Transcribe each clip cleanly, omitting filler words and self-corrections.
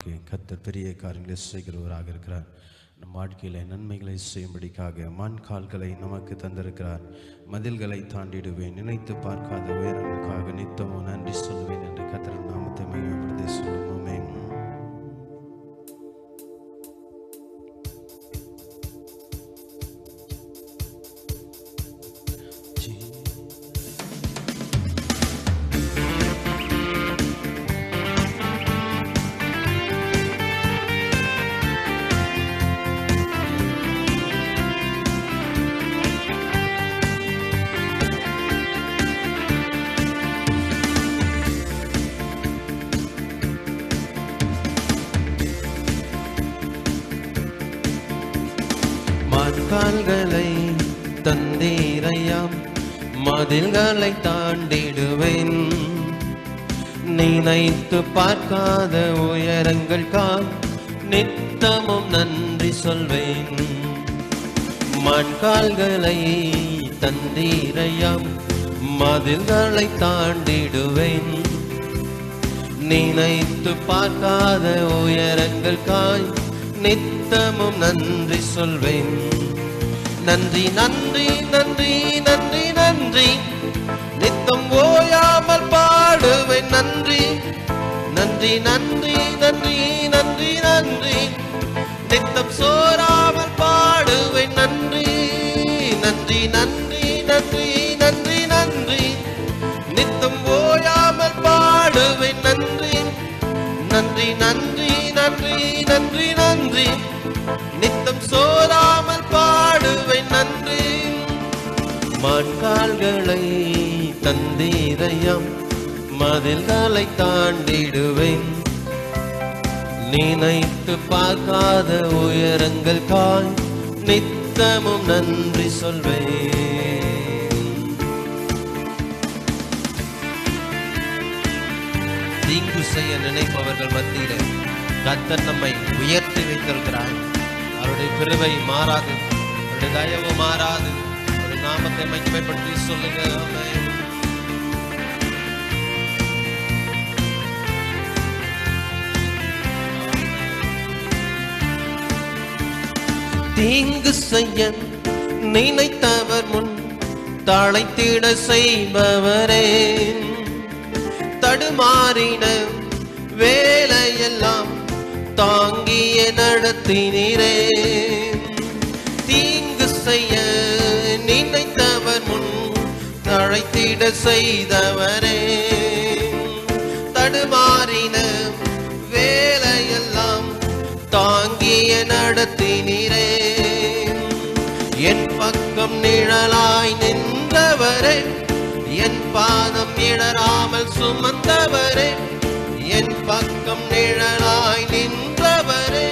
நமக்கு கர்த்தர் பெரிய காரியங்களை செய்கிறவராக இருக்கிறார். நம் வாழ்க்கையில நன்மைகளை செய்யும்படிக்காக கால்களை நமக்கு தந்திருக்கிறார். மதில்களை தாண்டிடுவேன், நினைத்து பார்க்காத உயரங்களுக்காக நித்தமும் நன்றி சொல்வேன் என்று கர்த்தர் நாமத்தை மகிமைப்படுத்தி சொல்லுவோமே. கால்களை தந்தீரையாம், மதில்களை தாண்டிடுவேன், நினைத்து பார்க்காத உயரங்கள் கால் நித்தமும் நன்றி சொல்வேன். மண்கால்களை தந்தீரையாம், மதில்களை தாண்டிடுவேன், நினைத்து பார்க்காத உயரங்கள் காய் நித்தமும் நன்றி சொல்வேன். நன்றி நன்றி நன்றி நன்றி நன்றி, நித்தம் ஓயாமல் பாடுவேன் நன்றி. நன்றி நன்றி நன்றி நன்றி நன்றி, நித்தம் சோராமல் பாடுவேன் நன்றி. நன்றி நன்றி நன்றி நன்றி நன்றி, நித்தம் ஓயாமல் பாடுவேன் நன்றி. நன்றி நன்றி நன்றி நன்றி நன்றி, நித்தம் சோராமல் பாடுவேன் நன்றி. மண்கால்களை தந்தீரையாம், மதில்களை தாண்டிடுவேன், நினைத்து பார்க்காத உயரங்கள் காய் நித்தமும் நன்றி சொல்வேன். தீங்கு செய்ய நினைப்பவர்கள் மத்தியிலே கர்த்தர் நம்மை உயர்த்தி வைத்திருக்கிறார். அவருடைய கிருபை மாறாது, அவருடைய தயவு மாறாது. அவருடைய நாமத்தை மகிமைப்படுத்தி சொல்லுங்க. தீங்கு செய்ய நினைத்தவர் முன் தழைத்திட செய்பவரே, தடுமாறின வேலையெல்லாம் தாங்கிய நடத்தினீரே. தீங்கு செய்ய நினைத்தவர் முன் தழைத்திட செய்தவரே, தடுமாறின வேலையெல்லாம் தாங்கிய நடத்தினீரே. என் பக்கம் நிழலாய் நின்றவரே, என் பாதம் இடராமல் சுமந்தவரே. என் பக்கம் நிழலாய் நின்றவரே,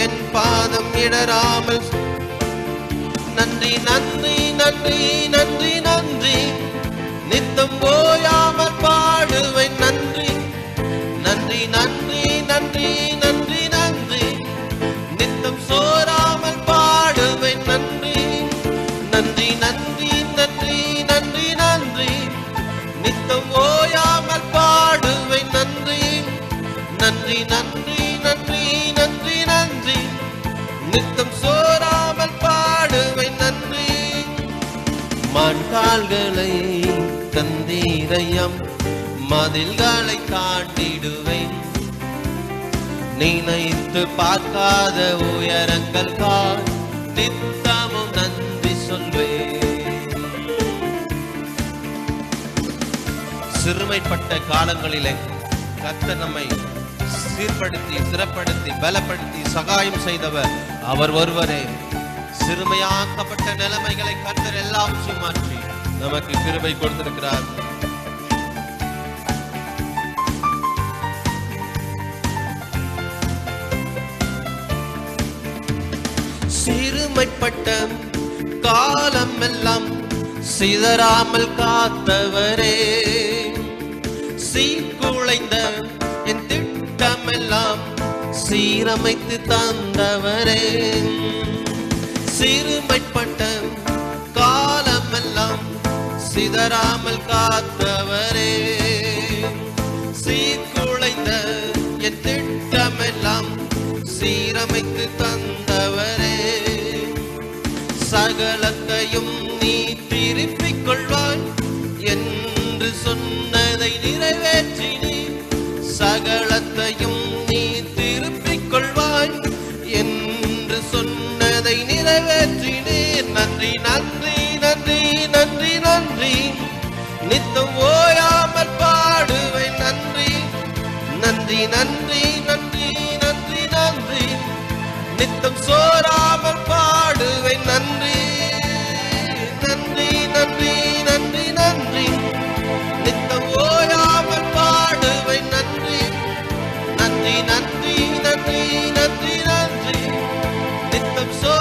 என் பாதம் இடராமல். நன்றி நன்றி நன்றி நன்றி நன்றி, நித்தம் ஓயாமல் பாடுவேன் நன்றி. நன்றி நன்றி நன்றி நன்றி நன்றி, நித்தம் சோராமல் பாடுவேன் நன்றி. நன்றி நன்றி நன்றி நன்றி நன்றி, நித்தம் ஓயாமல் பாடுவேன் நன்றி. நன்றி நன்றி நன்றி நன்றி நன்றி, நித்தம் சோராமல் பாடுவேன் நன்றி. மண்கால்களை தந்தீரையாம், மதில்களை தாண்டிடுவேன், நினைத்து பார்க்காத உயரங்கள் கால் நித்தமும் நன்றி சொல்வேன். சிறுமைப்பட்ட காலங்களிலே கர்த்தர் நம்மை சீர்படுத்தி சிறப்படுத்தி பலப்படுத்தி சகாயம் செய்தவர் அவர் ஒருவரே. சிறுமையாக்கப்பட்ட நிலைமைகளை கர்த்தர் எல்லாம் மாற்றி நமக்கு கிருபை கொடுத்திருக்கிறார். சிறுமைப்பட்ட காலம் எல்லாம் சிதறாமல் காத்தவரே, சீர்குலைந்த என் திட்டமெல்லாம் சீரமைத்து தந்தவரே. சிறுமைப்பட்ட காலமெல்லாம் சிதறாமல் காத்தவரே, சீர்குலைந்த என் திட்டமெல்லாம் சீரமைத்து தந்தவரே, சகலத்தையும் நீ திருப்பிக் கொள்வாய் என்று சொன்னதை நிறைவேற்றினீர். சகலத்தையும் நீ திருப்பிக் கொள்வாய் என்று சொன்னதை நிறைவேற்றினீர். நன்றி நன்றி நன்றி நன்றி நன்றி, நித்தம் ஓயாமல் பாடுவேன் நன்றி நன்றி நன்றி